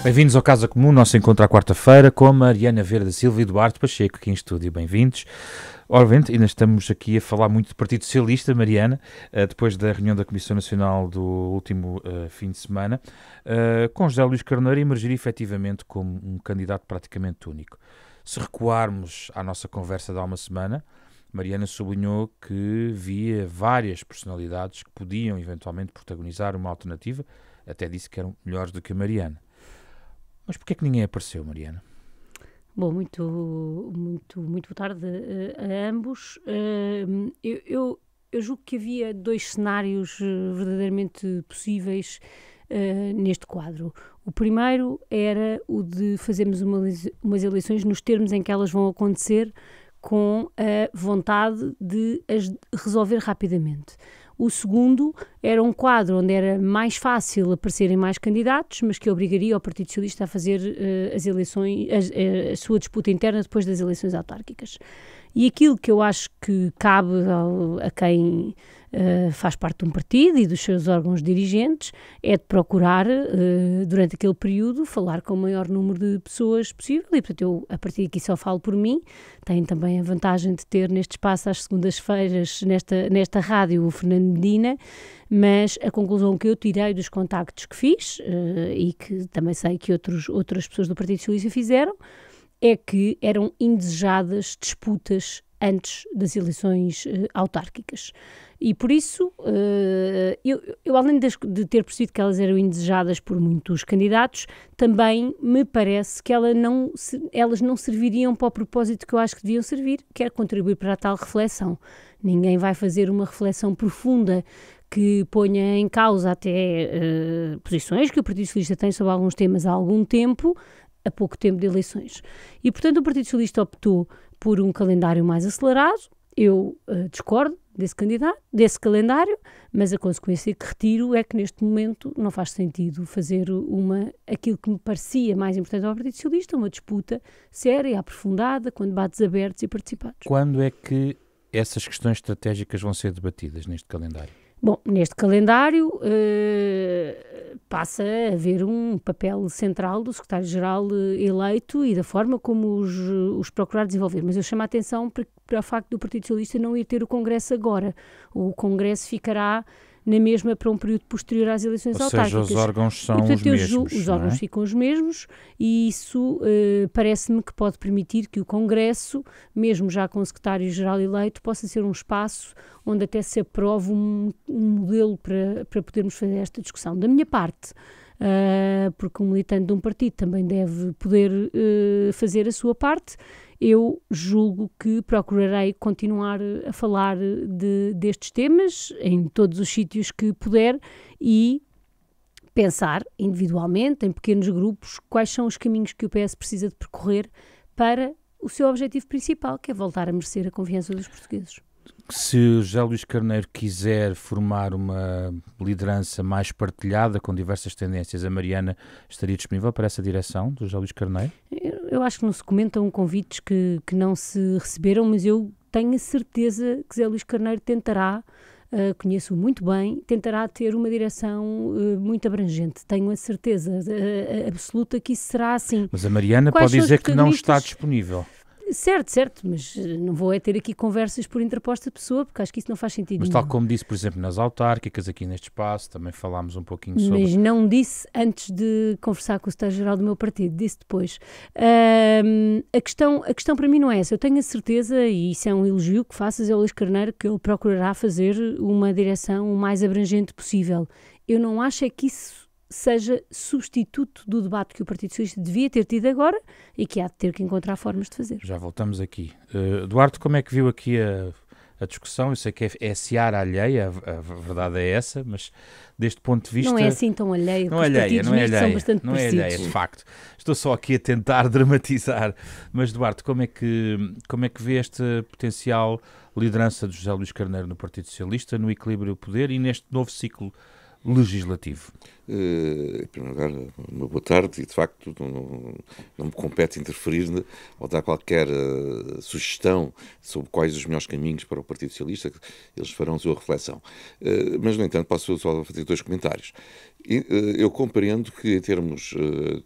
Bem-vindos ao Casa Comum, nosso encontro à quarta-feira com Mariana Vieira da Silva e Duarte Pacheco aqui em estúdio. Bem-vindos. Obviamente, ainda estamos aqui a falar muito do Partido Socialista, Mariana, depois da reunião da Comissão Nacional do último fim de semana, com José Luís Carneiro emergir efetivamente como um candidato praticamente único. Se recuarmos à nossa conversa de há uma semana, Mariana sublinhou que via várias personalidades que podiam eventualmente protagonizar uma alternativa, até disse que eram melhores do que a Mariana. Mas porquê é que ninguém apareceu, Mariana? Bom, muito boa tarde a ambos. Eu julgo que havia dois cenários verdadeiramente possíveis neste quadro. O primeiro era o de fazermos umas eleições nos termos em que elas vão acontecer, com a vontade de as resolver rapidamente. O segundo era um quadro onde era mais fácil aparecerem mais candidatos, mas que obrigaria o Partido Socialista a fazer as eleições, a sua disputa interna depois das eleições autárquicas. E aquilo que eu acho que cabe a quem faz parte de um partido e dos seus órgãos dirigentes é de procurar, durante aquele período, falar com o maior número de pessoas possível. E, portanto, eu, a partir daqui, só falo por mim. Tenho também a vantagem de ter neste espaço, às segundas-feiras, nesta rádio, o Fernando Medina, mas a conclusão que eu tirei dos contactos que fiz, e que também sei que outras pessoas do Partido Socialista fizeram, é que eram indesejadas disputas antes das eleições autárquicas. E por isso, eu além de ter percebido que elas eram indesejadas por muitos candidatos, também me parece que elas não serviriam para o propósito que eu acho que deviam servir, que é contribuir para a tal reflexão. Ninguém vai fazer uma reflexão profunda que ponha em causa até posições que o Partido Socialista tem sobre alguns temas há algum tempo, a pouco tempo de eleições. E, portanto, o Partido Socialista optou por um calendário mais acelerado. Eu discordo desse calendário, mas a consequência que retiro é que neste momento não faz sentido fazer aquilo que me parecia mais importante ao Partido Socialista, uma disputa séria, aprofundada, com debates abertos e participados. Quando é que essas questões estratégicas vão ser debatidas neste calendário? Bom, neste calendário passa a haver um papel central do secretário-geral eleito e da forma como os procurar desenvolver. Mas eu chamo a atenção para o facto do Partido Socialista não ir ter o Congresso agora. O Congresso ficará na mesma para um período posterior às eleições autárquicas. Ou seja, os órgãos são os mesmos. Os órgãos ficam os mesmos e isso parece-me que pode permitir que o Congresso, mesmo já com o secretário-geral eleito, possa ser um espaço onde até se aprove um modelo para podermos fazer esta discussão. Da minha parte, porque um militante de um partido também deve poder fazer a sua parte, eu julgo que procurarei continuar a falar destes temas em todos os sítios que puder e pensar individualmente, em pequenos grupos, quais são os caminhos que o PS precisa de percorrer para o seu objetivo principal, que é voltar a merecer a confiança dos portugueses. Se José Luís Carneiro quiser formar uma liderança mais partilhada, com diversas tendências, a Mariana estaria disponível para essa direção do José Luís Carneiro? Eu acho que não se comentam convites que não se receberam, mas eu tenho a certeza que José Luís Carneiro tentará, conheço-o muito bem, tentará ter uma direção muito abrangente. Tenho a certeza absoluta que isso será assim. Mas a Mariana pode dizer que não está disponível. Certo, mas não vou ter aqui conversas por interposta pessoa, porque acho que isso não faz sentido Mas nenhum. tal como disse, por exemplo, nas autárquicas, aqui neste espaço, também falámos um pouquinho sobre... Mas não disse antes de conversar com o secretário-geral do meu partido, disse depois. A questão para mim não é essa. Eu tenho a certeza, e isso é um elogio que faço a José Luís Carneiro, que ele procurará fazer uma direção o mais abrangente possível. Eu não acho é que isso seja substituto do debate que o Partido Socialista devia ter tido agora e que há de ter que encontrar formas de fazer. Já voltamos aqui. Duarte, como é que viu aqui a discussão? Eu sei que é seara alheia, a verdade é essa, mas deste ponto de vista... Não é assim tão alheia, não é alheia, não é alheia, são bastante não parecidos. É alheia, de facto. Estou só aqui a tentar dramatizar. Mas, Duarte, como é que vê esta potencial liderança de José Luís Carneiro no Partido Socialista, no equilíbrio do poder e neste novo ciclo legislativo? Em primeiro lugar, uma boa tarde e, de facto, não me compete interferir ou dar qualquer sugestão sobre quais os melhores caminhos para o Partido Socialista. Eles farão a sua reflexão. Mas, no entanto, posso só fazer 2 comentários. Eu compreendo que, em termos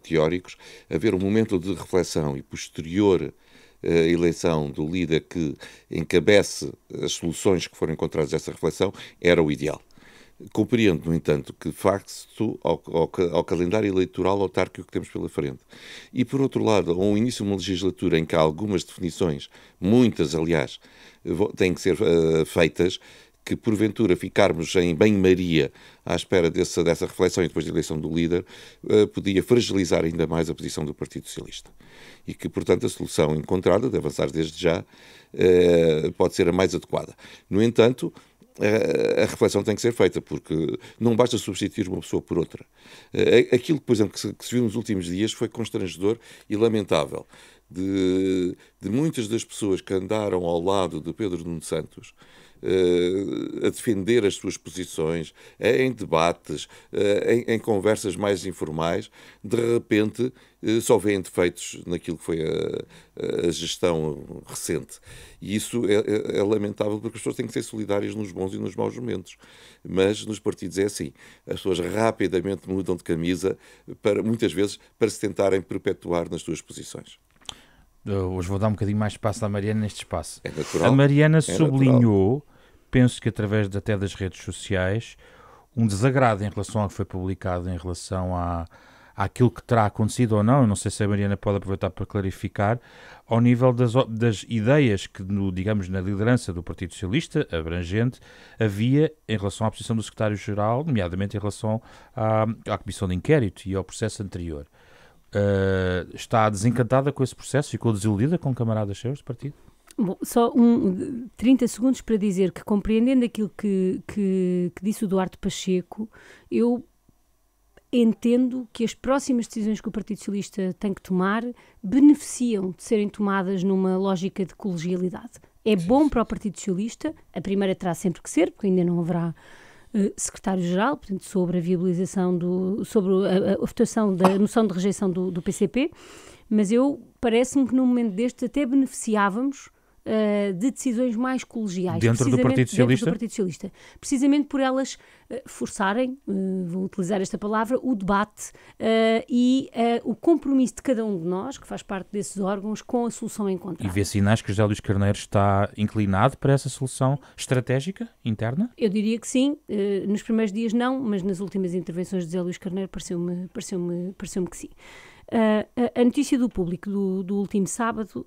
teóricos, haver um momento de reflexão e posterior a eleição do líder que encabece as soluções que foram encontradas nessa reflexão era o ideal. Compreendo, no entanto, que facto ao calendário eleitoral autárquico que temos pela frente. E, por outro lado, ao início de uma legislatura em que há algumas definições, muitas, aliás, têm que ser feitas, que porventura ficarmos em banho-maria à espera dessa reflexão e depois da eleição do líder, podia fragilizar ainda mais a posição do Partido Socialista. E que, portanto, a solução encontrada, de avançar desde já, pode ser a mais adequada. No entanto, a reflexão tem que ser feita, porque não basta substituir uma pessoa por outra. Aquilo, por exemplo, que se viu nos últimos dias foi constrangedor e lamentável. De muitas das pessoas que andaram ao lado de Pedro Nuno Santos a defender as suas posições, em debates, em conversas mais informais, de repente só veem defeitos naquilo que foi a gestão recente. E isso é lamentável, porque as pessoas têm que ser solidárias nos bons e nos maus momentos. Mas nos partidos é assim. As pessoas rapidamente mudam de camisa, muitas vezes, para se tentarem perpetuar nas suas posições. Hoje vou dar um bocadinho mais espaço à Mariana neste espaço. É natural. A Mariana sublinhou, penso que através até das redes sociais, um desagrado em relação ao que foi publicado, em relação àquilo que terá acontecido ou não. Eu não sei se a Mariana pode aproveitar para clarificar, ao nível das ideias que, digamos, na liderança do Partido Socialista, abrangente, havia em relação à posição do secretário-geral, nomeadamente em relação à Comissão de Inquérito e ao processo anterior. Está desencantada com esse processo? Ficou desiludida com camaradas seus do partido? Bom, só 30 segundos para dizer que, compreendendo aquilo que disse o Duarte Pacheco, eu entendo que as próximas decisões que o Partido Socialista tem que tomar beneficiam de serem tomadas numa lógica de colegialidade. É bom para o Partido Socialista, a primeira terá sempre que ser, porque ainda não haverá secretário-geral, portanto, sobre a viabilização, sobre a votação da noção de rejeição do PCP, mas parece-me que num momento deste até beneficiávamos de decisões mais colegiais. Dentro do Partido Socialista. Precisamente por elas forçarem, vou utilizar esta palavra, o debate e o compromisso de cada um de nós, que faz parte desses órgãos, com a solução encontrada. E vê sinais que José Luís Carneiro está inclinado para essa solução estratégica interna? Eu diria que sim. Nos primeiros dias não, mas nas últimas intervenções de José Luís Carneiro pareceu-me que sim. A notícia do Público do último sábado,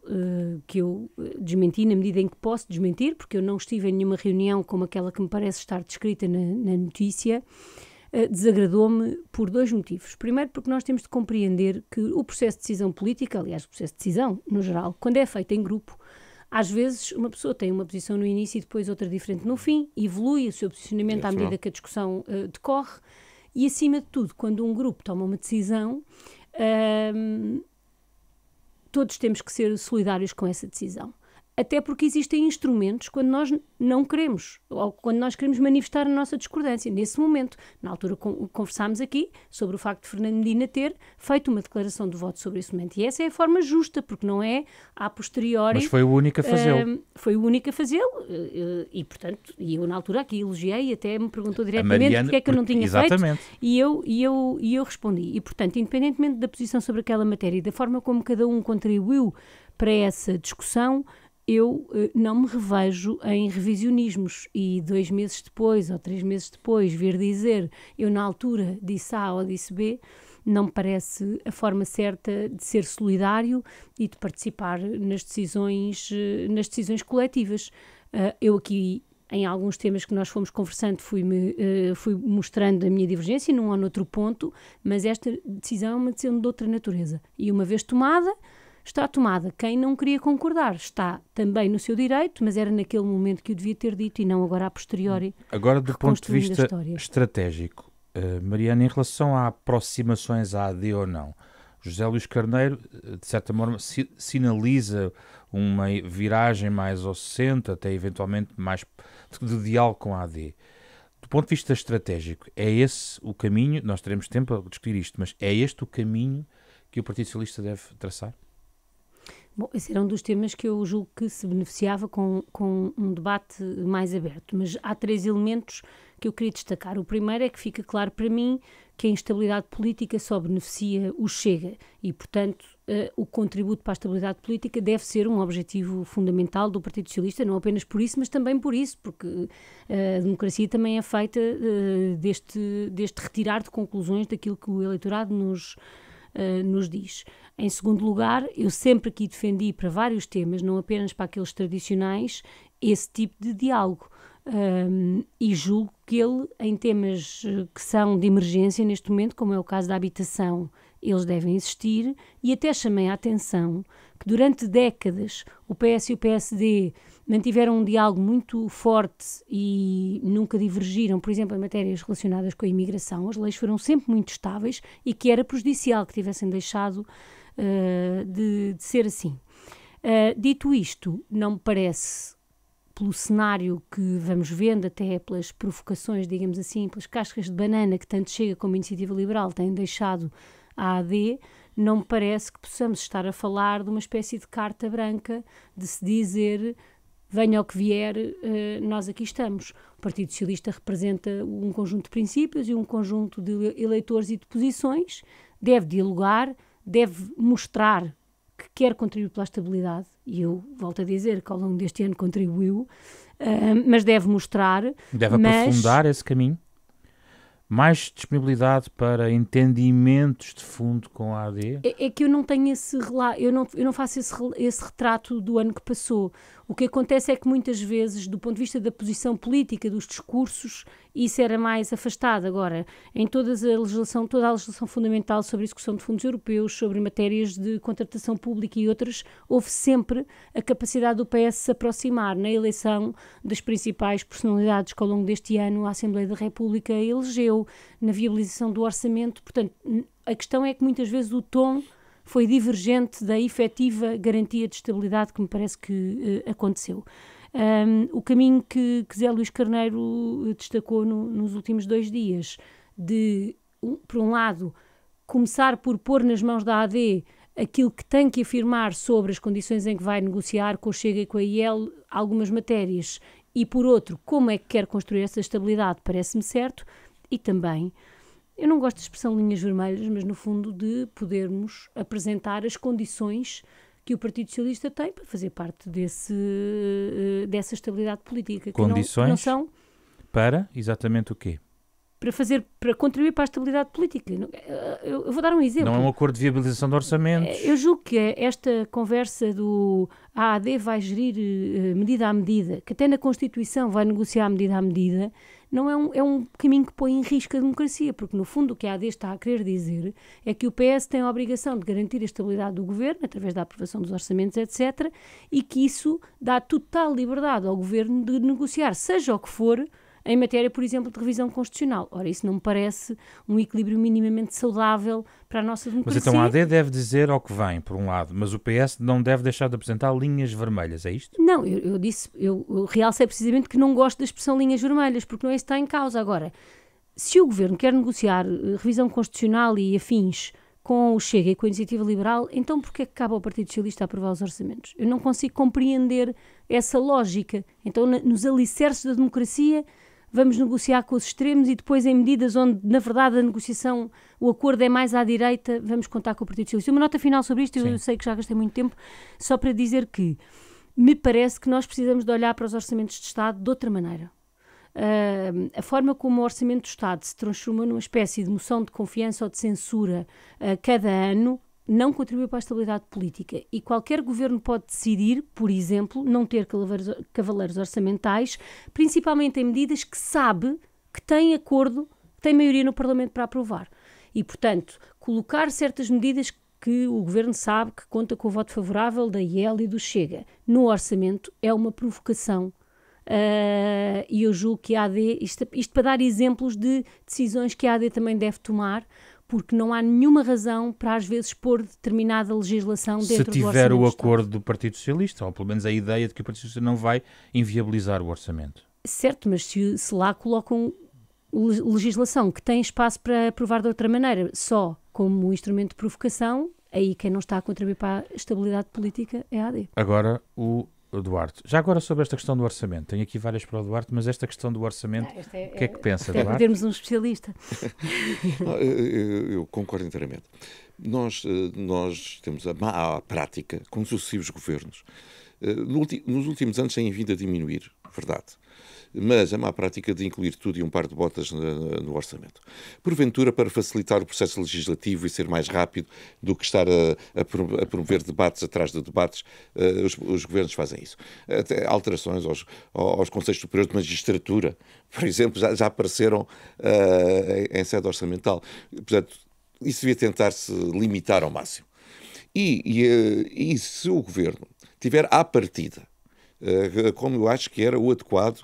que eu desmenti na medida em que posso desmentir, porque eu não estive em nenhuma reunião como aquela que me parece estar descrita na notícia, desagradou-me por 2 motivos. Primeiro, porque nós temos de compreender que o processo de decisão política, aliás, o processo de decisão, no geral, quando é feito em grupo, às vezes uma pessoa tem uma posição no início e depois outra diferente no fim, evolui o seu posicionamento à medida que a discussão decorre, e acima de tudo, quando um grupo toma uma decisão, todos temos que ser solidários com essa decisão. Até porque existem instrumentos quando nós não queremos, ou quando nós queremos manifestar a nossa discordância. Nesse momento, na altura conversámos aqui sobre o facto de Fernando Medina ter feito uma declaração de voto sobre esse momento. E essa é a forma justa, porque não é a posteriori... Mas foi o único a fazê-lo. Foi o único a fazê-lo. E, portanto, eu na altura aqui elogiei e até me perguntou diretamente porque é que eu não tinha feito. E eu respondi. E, portanto, independentemente da posição sobre aquela matéria e da forma como cada um contribuiu para essa discussão, eu não me revejo em revisionismos e 2 meses depois ou 3 meses depois vir dizer eu na altura disse A ou disse B, não me parece a forma certa de ser solidário e de participar nas decisões coletivas. Eu aqui, em alguns temas que nós fomos conversando, fui mostrando a minha divergência num ou noutro ponto, mas esta decisão é uma decisão de outra natureza. E uma vez tomada, está tomada. Quem não queria concordar está também no seu direito, mas era naquele momento que o devia ter dito e não agora a posteriori. Agora, do ponto de vista estratégico, Mariana, em relação a aproximações à AD ou não, José Luís Carneiro, de certa forma, sinaliza uma viragem mais ao centro, até eventualmente mais de diálogo com a AD. do ponto de vista estratégico, é esse o caminho? Nós teremos tempo a discutir isto, mas é este o caminho que o Partido Socialista deve traçar? Bom, esse era um dos temas que eu julgo que se beneficiava com um debate mais aberto, mas há 3 elementos que eu queria destacar. O primeiro é que fica claro para mim que a instabilidade política só beneficia o Chega e, portanto, o contributo para a estabilidade política deve ser um objetivo fundamental do Partido Socialista, não apenas por isso, mas também por isso, porque a democracia também é feita deste retirar de conclusões daquilo que o eleitorado nos diz. Em segundo lugar, eu sempre aqui defendi para vários temas, não apenas para aqueles tradicionais, esse tipo de diálogo. E julgo que ele, em temas que são de emergência neste momento, como é o caso da habitação, eles devem existir, e até chamei a atenção que durante décadas o PS e o PSD mantiveram um diálogo muito forte e nunca divergiram, por exemplo, em matérias relacionadas com a imigração. As leis foram sempre muito estáveis e que era prejudicial que tivessem deixado de ser assim. Dito isto, não me parece, pelo cenário que vamos vendo, até pelas provocações, digamos assim, pelas cascas de banana que tanto Chega como a Iniciativa Liberal têm deixado à AD, não me parece que possamos estar a falar de uma espécie de carta branca, de se dizer, venha o que vier, nós aqui estamos. O Partido Socialista representa um conjunto de princípios e um conjunto de eleitores e de posições, deve dialogar, deve mostrar que quer contribuir para a estabilidade, e eu volto a dizer que ao longo deste ano contribuiu, mas deve mostrar... Deve aprofundar esse caminho? Mais disponibilidade para entendimentos de fundo com a AD? É que eu não tenho esse relato, eu não faço esse retrato do ano que passou. O que acontece é que muitas vezes, do ponto de vista da posição política, dos discursos, isso era mais afastado. Agora, em toda a legislação fundamental sobre a execução de fundos europeus, sobre matérias de contratação pública e outras, houve sempre a capacidade do PS se aproximar na eleição das principais personalidades que ao longo deste ano a Assembleia da República elegeu, na viabilização do orçamento. Portanto, a questão é que muitas vezes o tom foi divergente da efetiva garantia de estabilidade que me parece que aconteceu. O caminho que Zé Luís Carneiro destacou nos últimos 2 dias, de, por um lado, começar por pôr nas mãos da AD aquilo que tem que afirmar sobre as condições em que vai negociar com o Chega e com a IEL algumas matérias, e por outro, como é que quer construir essa estabilidade, parece-me certo, e também... Eu não gosto da expressão linhas vermelhas, mas no fundo de podermos apresentar as condições que o Partido Socialista tem para fazer parte dessa estabilidade política. Condições que não são para exatamente o quê? Para contribuir para a estabilidade política. Eu vou dar um exemplo. Não é um acordo de viabilização de orçamentos? Eu julgo que esta conversa do AD vai gerir medida a medida, que até na Constituição vai negociar medida a medida, não é um caminho que põe em risco a democracia, porque no fundo o que a AD está a querer dizer é que o PS tem a obrigação de garantir a estabilidade do governo, através da aprovação dos orçamentos, etc., e que isso dá total liberdade ao governo de negociar, seja o que for, em matéria, por exemplo, de revisão constitucional. Ora, isso não me parece um equilíbrio minimamente saudável para a nossa democracia. Mas então a AD deve dizer ao que vem, por um lado, mas o PS não deve deixar de apresentar linhas vermelhas, é isto? Não, eu realcei precisamente que não gosto da expressão linhas vermelhas, porque não é isso que está em causa. Agora, se o Governo quer negociar revisão constitucional e afins com o Chega e com a Iniciativa Liberal, então porquê é que cabe ao Partido Socialista aprovar os orçamentos? Eu não consigo compreender essa lógica. Então, nos alicerces da democracia... vamos negociar com os extremos e depois em medidas onde, na verdade, a negociação, o acordo é mais à direita, vamos contar com o Partido Socialista. Uma nota final sobre isto, eu sei que já gastei muito tempo, só para dizer que me parece que nós precisamos de olhar para os orçamentos de Estado de outra maneira. A forma como o Orçamento do Estado se transformou numa espécie de moção de confiança ou de censura cada ano, não contribui para a estabilidade política, e qualquer governo pode decidir, por exemplo, não ter cavaleiros orçamentais, principalmente em medidas que sabe que tem acordo, tem maioria no Parlamento para aprovar. E, portanto, colocar certas medidas que o governo sabe que conta com o voto favorável da IEL e do Chega no orçamento é uma provocação. E eu julgo que a AD, isto para dar exemplos de decisões que a AD também deve tomar, porque não há nenhuma razão para, às vezes, pôr determinada legislação dentro do orçamento. Se tiver o acordo do Partido Socialista, ou pelo menos a ideia de que o Partido Socialista não vai inviabilizar o orçamento. Certo, mas se lá colocam legislação que tem espaço para aprovar de outra maneira, só como um instrumento de provocação, aí quem não está a contribuir para a estabilidade política é a AD. Agora o Duarte. Já agora sobre esta questão do orçamento. Tenho aqui várias para o Duarte, mas esta questão do orçamento, o que é que pensa, Duarte? É para termos um especialista. Eu concordo inteiramente. Nós temos a má prática com os sucessivos governos. Nos últimos anos têm vindo a diminuir, verdade. Mas a má prática de incluir tudo e um par de botas no orçamento. Porventura, para facilitar o processo legislativo e ser mais rápido do que estar a promover debates atrás de debates, os governos fazem isso. Até alterações aos Conselhos Superiores de Magistratura, por exemplo, já apareceram em sede orçamental. Portanto, isso devia tentar-se limitar ao máximo. E se o governo tiver à partida, como eu acho que era o adequado,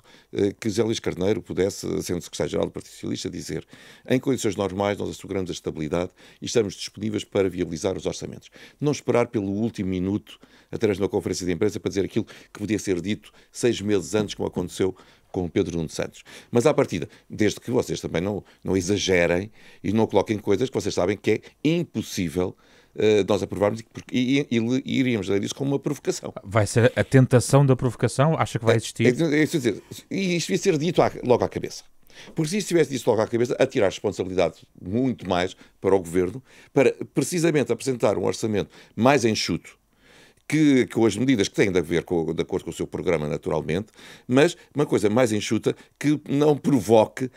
que José Luís Carneiro pudesse, sendo secretário-geral do Partido Socialista, dizer: em condições normais nós asseguramos a estabilidade e estamos disponíveis para viabilizar os orçamentos. Não esperar pelo último minuto, através de uma conferência de imprensa, para dizer aquilo que podia ser dito 6 meses antes, como aconteceu com o Pedro Nuno Santos. Mas à partida, desde que vocês também não exagerem e não coloquem coisas que vocês sabem que é impossível nós aprovarmos e iríamos ler isso como uma provocação. Vai ser a tentação da provocação? Acha que vai existir? E isto devia ser dito logo à cabeça. Porque se isto tivesse dito logo à cabeça, a tirar responsabilidade muito mais para o Governo, para precisamente apresentar um orçamento mais enxuto, que com as medidas que têm de acordo com o seu programa, naturalmente, mas uma coisa mais enxuta que não provoque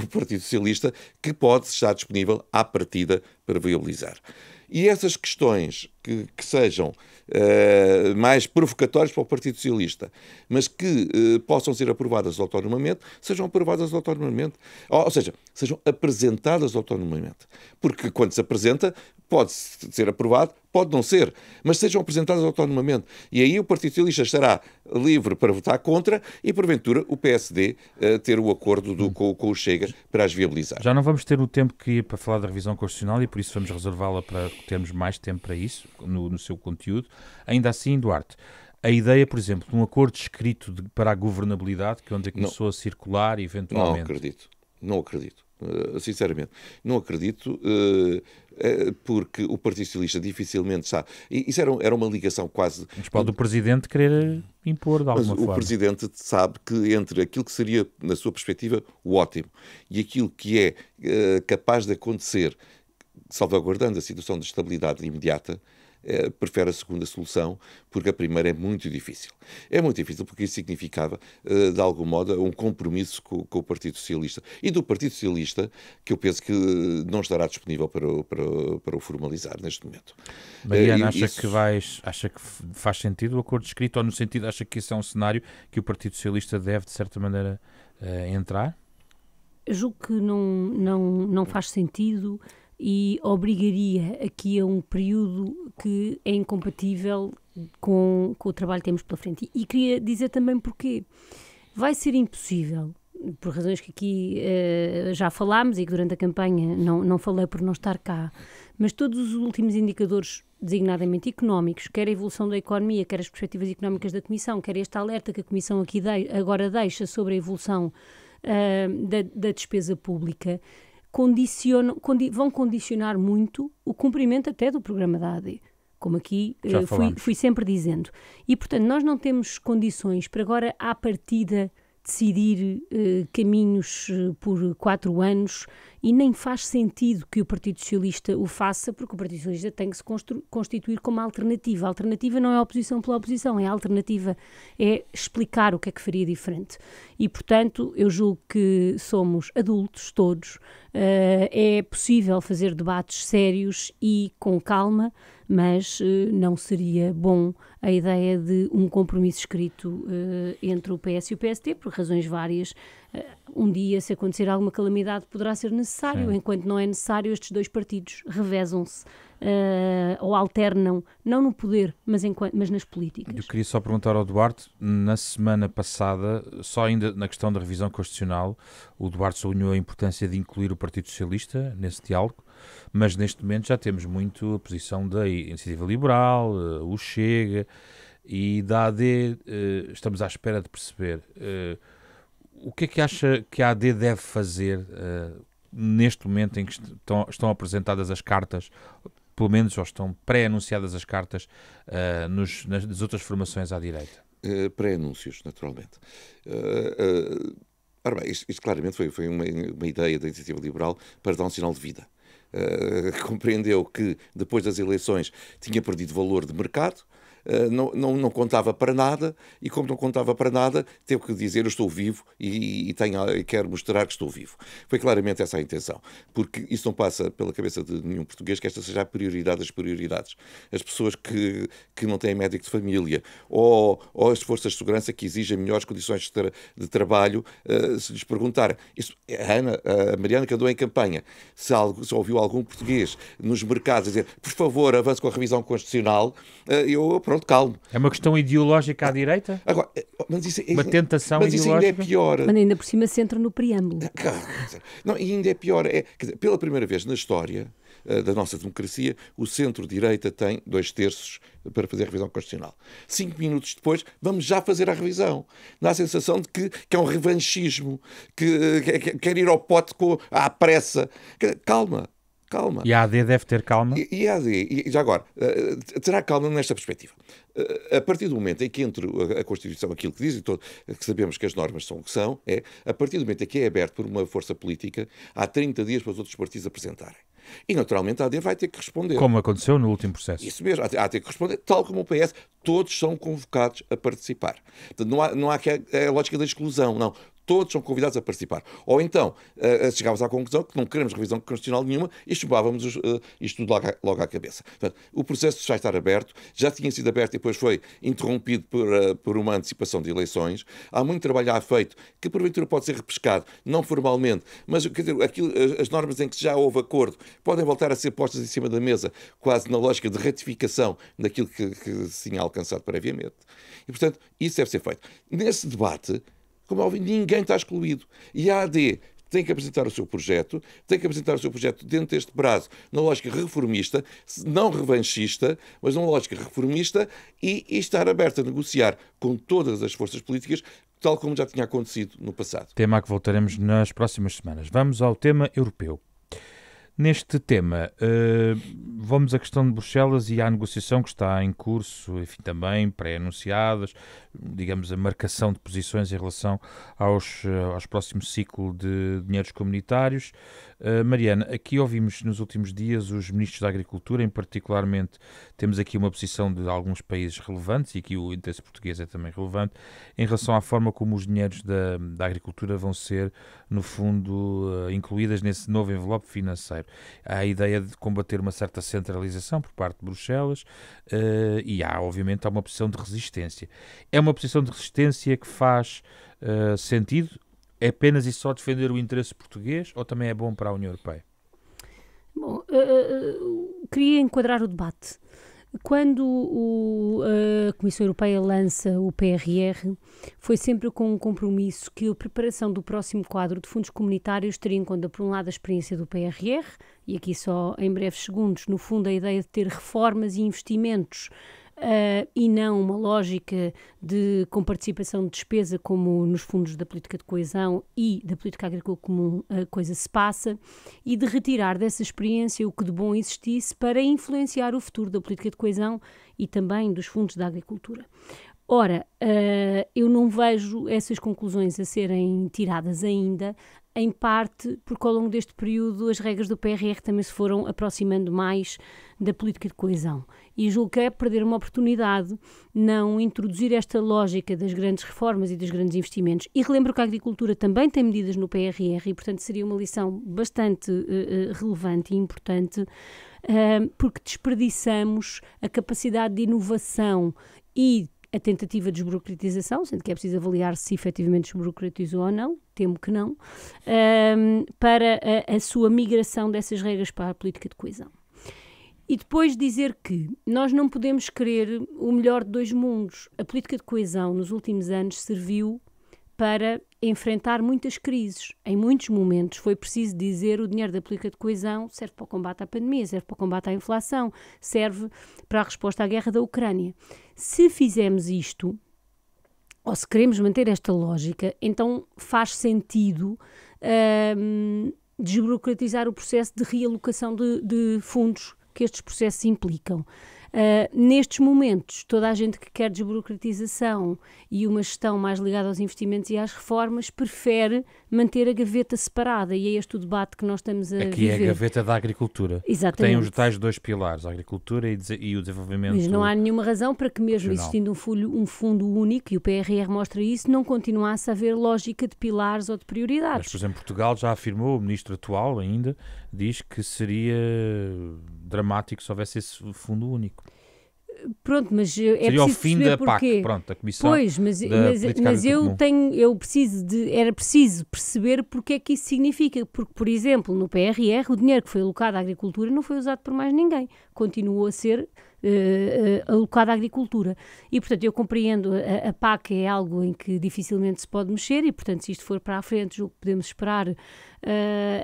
o Partido Socialista, que pode estar disponível à partida para viabilizar. E essas questões que sejam mais provocatórias para o Partido Socialista, mas que possam ser aprovadas autonomamente, sejam aprovadas autonomamente. Ou seja, sejam apresentadas autonomamente. Porque quando se apresenta, pode ser aprovado, pode não ser, mas sejam apresentadas autonomamente. E aí o Partido Socialista estará livre para votar contra e, porventura, o PSD ter o acordo com o Chega para as viabilizar. Já não vamos ter o tempo que ia para falar da revisão constitucional e por isso vamos reservá-la para termos mais tempo para isso, no seu conteúdo. Ainda assim, Duarte, a ideia, por exemplo, de um acordo escrito para a governabilidade, que ontem começou a circular eventualmente... Não acredito. Sinceramente, não acredito, porque o Partido Socialista dificilmente sabe. Isso era uma ligação quase... Mas pode o Presidente querer impor de alguma forma. O Presidente sabe que entre aquilo que seria, na sua perspectiva, o ótimo e aquilo que é capaz de acontecer, salvaguardando a situação de estabilidade imediata, prefere a segunda solução, porque a primeira é muito difícil. É muito difícil porque isso significava, de algum modo, um compromisso com o Partido Socialista. E do Partido Socialista, que eu penso que não estará disponível para o formalizar neste momento. Mariana, acha que faz sentido o acordo escrito, ou no sentido, acha que isso é um cenário que o Partido Socialista deve, de certa maneira, entrar? Eu julgo que não faz sentido e obrigaria aqui a um período que é incompatível com o trabalho que temos pela frente. E queria dizer também porquê. Vai ser impossível, por razões que aqui já falámos e que durante a campanha não falei por não estar cá, mas todos os últimos indicadores designadamente económicos, quer a evolução da economia, quer as perspectivas económicas da Comissão, quer este alerta que a Comissão aqui agora deixa sobre a evolução da despesa pública, vão condicionar muito o cumprimento até do programa da AD, como aqui fui sempre dizendo. E, portanto, nós não temos condições para agora, à partida, decidir caminhos por 4 anos e nem faz sentido que o Partido Socialista o faça, porque o Partido Socialista tem que se constituir como alternativa. A alternativa não é a oposição pela oposição, a alternativa é explicar o que é que faria diferente. E, portanto, eu julgo que somos adultos todos, é possível fazer debates sérios e com calma, mas não seria bom a ideia de um compromisso escrito entre o PS e o PSD, por razões várias. Um dia, se acontecer alguma calamidade, poderá ser necessário. Sim. Enquanto não é necessário, estes dois partidos revezam-se ou alternam, não no poder, mas nas políticas. Eu queria só perguntar ao Duarte, na semana passada, só ainda na questão da revisão constitucional, o Duarte sublinhou a importância de incluir o Partido Socialista nesse diálogo, mas neste momento já temos muito a posição da Iniciativa Liberal, o Chega e da AD. Estamos à espera de perceber O que é que acha que a AD deve fazer neste momento em que estão apresentadas as cartas, pelo menos, ou estão pré-anunciadas as cartas nas outras formações à direita? Pré-anúncios, naturalmente. Ora bem, isto claramente foi uma ideia da Iniciativa Liberal para dar um sinal de vida. Compreendeu que, depois das eleições, tinha perdido valor de mercado, não contava para nada, e como não contava para nada, teve que dizer: eu estou vivo e quero mostrar que estou vivo. Foi claramente essa a intenção, porque isso não passa pela cabeça de nenhum português que esta seja a prioridade das prioridades. As pessoas que não têm médico de família, ou as forças de segurança que exigem melhores condições de trabalho, se lhes perguntar, a Mariana que andou em campanha, se ouviu algum português nos mercados dizer: por favor, avance com a revisão constitucional, pronto, calmo. É uma questão ideológica à direita? Agora, mas isso, uma tentação mas isso ideológica? Ainda é pior. Mas ainda por cima se entra no preâmbulo. Não, e ainda é pior. Quer dizer, pela primeira vez na história da nossa democracia, o centro-direita tem 2/3 para fazer a revisão constitucional. 5 minutos depois, vamos já fazer a revisão. Dá a sensação de que é um revanchismo, que quer ir ao pote à pressa. Calma. E a AD deve ter calma? E a AD, e já agora, terá calma nesta perspectiva. A partir do momento em que entre a Constituição aquilo que diz, e que sabemos que as normas são o que são, a partir do momento em que é aberto por uma força política, há 30 dias para os outros partidos apresentarem. E, naturalmente, a AD vai ter que responder. Como aconteceu no último processo. Isso mesmo, há de ter que responder, tal como o PS, todos são convocados a participar. Portanto, não há a lógica da exclusão, não. Todos são convidados a participar. Ou então, chegávamos à conclusão que não queremos revisão constitucional nenhuma e chupávamos isto tudo logo à cabeça. Portanto, o processo já está aberto, já tinha sido aberto e depois foi interrompido por uma antecipação de eleições. Há muito trabalho já feito que, porventura, pode ser repescado, não formalmente, mas quer dizer, as normas em que já houve acordo podem voltar a ser postas em cima da mesa, quase na lógica de ratificação daquilo que se tinha alcançado previamente. E, portanto, isso deve ser feito. Nesse debate, como é óbvio, ninguém está excluído. E a AD tem que apresentar o seu projeto dentro deste prazo, na lógica reformista, não revanchista, mas numa lógica reformista, e estar aberta a negociar com todas as forças políticas, tal como já tinha acontecido no passado. Tema a que voltaremos nas próximas semanas. Vamos ao tema europeu. Neste tema, vamos à questão de Bruxelas e à negociação que está em curso, enfim, também pré-anunciadas, digamos, a marcação de posições em relação aos próximos ciclos de dinheiros comunitários. Mariana, aqui ouvimos nos últimos dias os ministros da Agricultura, em particularmente temos aqui uma posição de alguns países relevantes, e aqui o interesse português é também relevante, em relação à forma como os dinheiros da agricultura vão ser, no fundo, incluídas nesse novo envelope financeiro. Há a ideia de combater uma certa centralização por parte de Bruxelas e obviamente, há uma posição de resistência. É uma posição de resistência que faz sentido? É apenas e só defender o interesse português ou também é bom para a União Europeia? Bom, queria enquadrar o debate. Quando a Comissão Europeia lança o PRR, foi sempre com um compromisso que a preparação do próximo quadro de fundos comunitários teria em conta, por um lado, a experiência do PRR, e aqui só em breves segundos, no fundo, a ideia de ter reformas e investimentos e não uma lógica de comparticipação de despesa como nos fundos da política de coesão e da política agrícola comum a coisa se passa, e de retirar dessa experiência o que de bom existisse para influenciar o futuro da política de coesão e também dos fundos da agricultura. Ora, eu não vejo essas conclusões a serem tiradas ainda, em parte porque ao longo deste período as regras do PRR também se foram aproximando mais da política de coesão. E julgo que é perder uma oportunidade não introduzir esta lógica das grandes reformas e dos grandes investimentos. E relembro que a agricultura também tem medidas no PRR e, portanto, seria uma lição bastante relevante e importante, porque desperdiçamos a capacidade de inovação e a tentativa de desburocratização, sendo que é preciso avaliar se efetivamente desburocratizou ou não, temo que não, para a sua migração dessas regras para a política de coesão. E depois dizer que nós não podemos querer o melhor de dois mundos. A política de coesão nos últimos anos serviu para enfrentar muitas crises. Em muitos momentos foi preciso dizer o dinheiro da política de coesão serve para o combate à pandemia, serve para o combate à inflação, serve para a resposta à guerra da Ucrânia. Se fizermos isto, ou se queremos manter esta lógica, então faz sentido desburocratizar o processo de realocação de fundos que estes processos implicam. Nestes momentos, toda a gente que quer desburocratização e uma gestão mais ligada aos investimentos e às reformas prefere manter a gaveta separada, e é este o debate que nós estamos a viver. Aqui é a gaveta da agricultura. Exatamente. Tem os tais dois pilares, a agricultura e o desenvolvimento. Mas não há nenhuma razão para que, mesmo existindo um fundo único, e o PRR mostra isso, não continuasse a haver lógica de pilares ou de prioridades. Mas, por exemplo, Portugal já afirmou, o ministro atual ainda, diz que seria dramático se houvesse esse fundo único. Pronto, mas é seria preciso o fim perceber da porquê. PAC, pronto, da Comissão Pois, mas era preciso perceber porque é que isso significa, porque, por exemplo, no PRR, o dinheiro que foi alocado à agricultura não foi usado por mais ninguém, continuou a ser alocado à agricultura. E, portanto, eu compreendo, a PAC é algo em que dificilmente se pode mexer e, portanto, se isto for para a frente, julgo que podemos esperar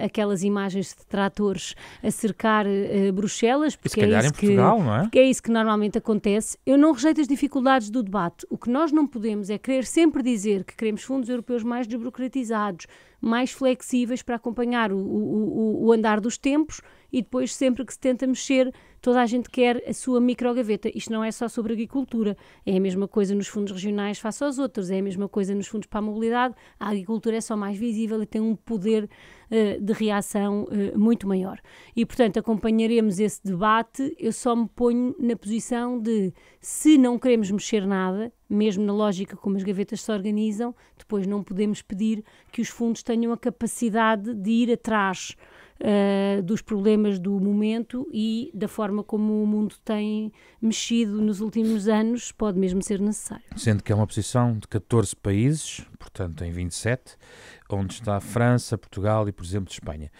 aquelas imagens de tratores a cercar Bruxelas, porque é isso Portugal, não é? Porque é isso que normalmente acontece. Eu não rejeito as dificuldades do debate. O que nós não podemos é querer sempre dizer que queremos fundos europeus mais desburocratizados, mais flexíveis para acompanhar o andar dos tempos, e depois, sempre que se tenta mexer, toda a gente quer a sua microgaveta. Isto não é só sobre agricultura, é a mesma coisa nos fundos regionais face aos outros, é a mesma coisa nos fundos para a mobilidade. A agricultura é só mais visível e tem um poder de reação muito maior. E, portanto, acompanharemos esse debate. Eu só me ponho na posição de, se não queremos mexer nada, mesmo na lógica como as gavetas se organizam, depois não podemos pedir que os fundos tenham a capacidade de ir atrás dos problemas do momento e da forma como o mundo tem mexido nos últimos anos, pode mesmo ser necessário. Sendo que é uma posição de 14 países, portanto em 27, onde está a França, Portugal e, por exemplo, Espanha.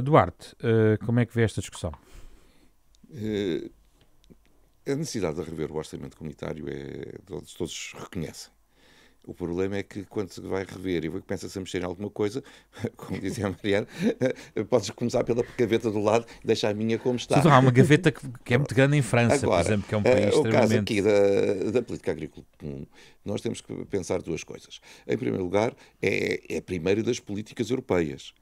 Duarte, como é que vê esta discussão? A necessidade de rever o orçamento comunitário todos reconhecem. O problema é que quando se vai rever e pensa-se a mexer em alguma coisa, como dizia a Mariana, podes começar pela gaveta do lado e deixar a minha como está. Há uma gaveta que é muito grande em França, agora, por exemplo, que é um país extremamente... O caso extremamente... aqui da política agrícola comum, nós temos que pensar duas coisas. Em primeiro lugar, é a primeira das políticas europeias,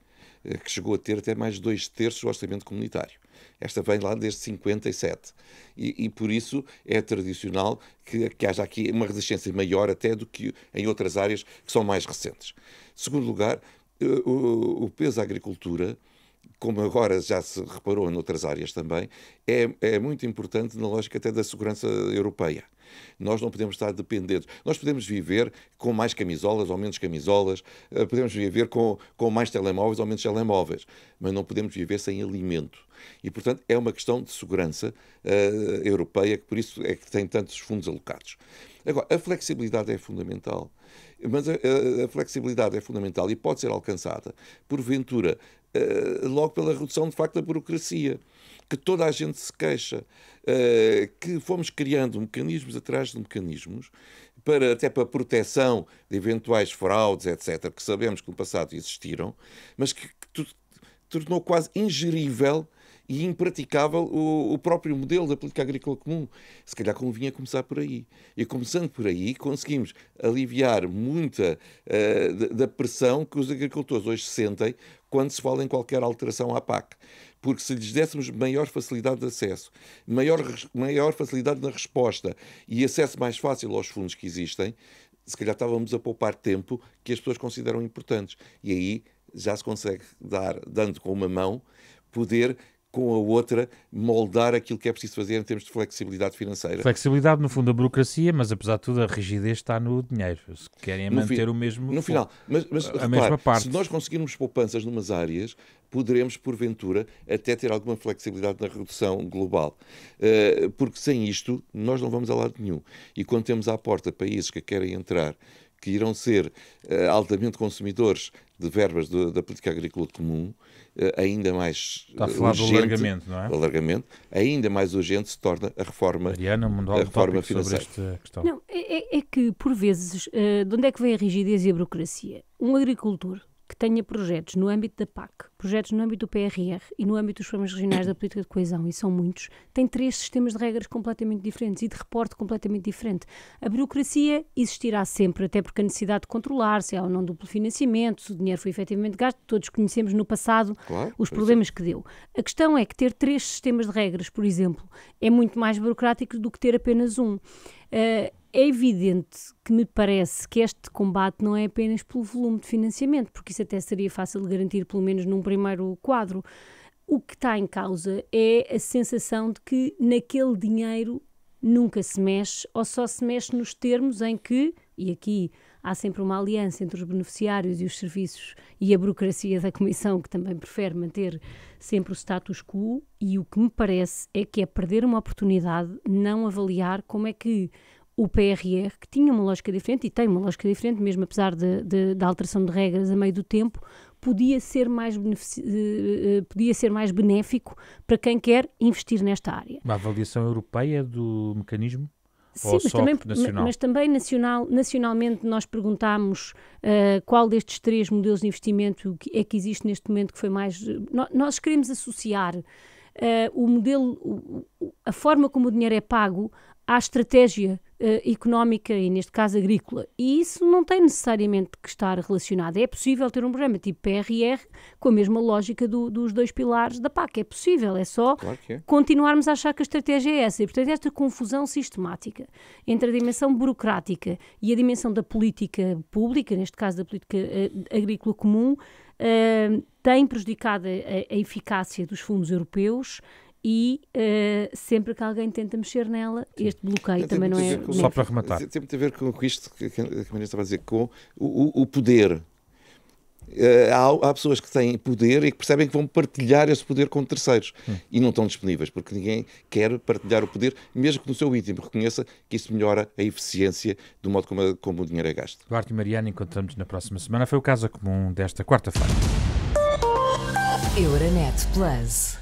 que chegou a ter até mais de 2/3 do orçamento comunitário. Esta vem lá desde 57. E por isso é tradicional que haja aqui uma resistência maior até do que em outras áreas que são mais recentes. Segundo lugar, o peso da agricultura, como agora já se reparou em outras áreas também, é muito importante na lógica até da segurança europeia. Nós não podemos estar dependentes. Nós podemos viver com mais camisolas ou menos camisolas, podemos viver com mais telemóveis ou menos telemóveis, mas não podemos viver sem alimento. E, portanto, é uma questão de segurança europeia, que por isso é que tem tantos fundos alocados. Agora, a flexibilidade é fundamental, mas a flexibilidade é fundamental e pode ser alcançada, porventura, logo pela redução, de facto, da burocracia, que toda a gente se queixa, que fomos criando mecanismos atrás de mecanismos, até para proteção de eventuais fraudes, etc., que sabemos que no passado existiram, mas que tornou quase ingerível e impraticável o próprio modelo da política agrícola comum. Se calhar convinha começar por aí. E começando por aí, conseguimos aliviar muita da pressão que os agricultores hoje sentem quando se fala em qualquer alteração à PAC. Porque se lhes dessemos maior facilidade de acesso, maior facilidade na resposta e acesso mais fácil aos fundos que existem, se calhar estávamos a poupar tempo que as pessoas consideram importantes. E aí já se consegue dando com uma mão, poder com a outra moldar aquilo que é preciso fazer em termos de flexibilidade financeira. Flexibilidade, no fundo, a burocracia, mas apesar de tudo a rigidez está no dinheiro. Se querem manter o mesmo... No final. Mas a mesma parte. Se nós conseguirmos poupanças numas áreas, poderemos, porventura, até ter alguma flexibilidade na redução global. Porque sem isto, nós não vamos a lado nenhum. E quando temos à porta países que querem entrar, que irão ser altamente consumidores de verbas da política agrícola comum, ainda mais está a falar urgente, do alargamento, não é? Alargamento, ainda mais urgente se torna a reforma, Mariana, a reforma financeira. Sobre esta questão. Não, é que, por vezes, de onde é que vem a rigidez e a burocracia? Um agricultor que tenha projetos no âmbito da PAC, projetos no âmbito do PRR e no âmbito dos programas regionais da política de coesão, e são muitos, tem 3 sistemas de regras completamente diferentes e de reporte completamente diferente. A burocracia existirá sempre, até porque a necessidade de controlar se há ou não duplo financiamento, se o dinheiro foi efetivamente gasto, todos conhecemos no passado os problemas que deu. A questão é que ter 3 sistemas de regras, por exemplo, é muito mais burocrático do que ter apenas um. É evidente que me parece que este combate não é apenas pelo volume de financiamento, porque isso até seria fácil de garantir, pelo menos num primeiro quadro. O que está em causa é a sensação de que naquele dinheiro nunca se mexe, ou só se mexe nos termos em que, e aqui há sempre uma aliança entre os beneficiários e os serviços e a burocracia da Comissão, que também prefere manter sempre o status quo, e o que me parece é que é perder uma oportunidade não avaliar como é que o PRR, que tinha uma lógica diferente, e tem uma lógica diferente, mesmo apesar da alteração de regras a meio do tempo, podia ser mais benéfico para quem quer investir nesta área. Uma avaliação europeia do mecanismo? Sim, mas também nacionalmente nós perguntámos qual destes 3 modelos de investimento é que existe neste momento que foi mais... Nós queremos associar o modelo, a forma como o dinheiro é pago à estratégia económica e, neste caso, agrícola. E isso não tem necessariamente que estar relacionado. É possível ter um programa tipo PRR com a mesma lógica dos 2 pilares da PAC. É possível, é só continuarmos a achar que a estratégia é essa. E, portanto, esta confusão sistemática entre a dimensão burocrática e a dimensão da política pública, neste caso da política agrícola comum, tem prejudicado a eficácia dos fundos europeus. E sempre que alguém tenta mexer nela, este bloqueio também não é... Só para rematar. Tem muito a ver com isto que a Maria estava a dizer, com o poder. Há pessoas que têm poder e que percebem que vão partilhar esse poder com terceiros e não estão disponíveis, porque ninguém quer partilhar o poder, mesmo que no seu íntimo reconheça que isso melhora a eficiência do modo como o dinheiro é gasto. Duarte e Mariana, encontramos-nos na próxima semana. Foi o Casa Comum desta quarta-feira. Euronet Plus.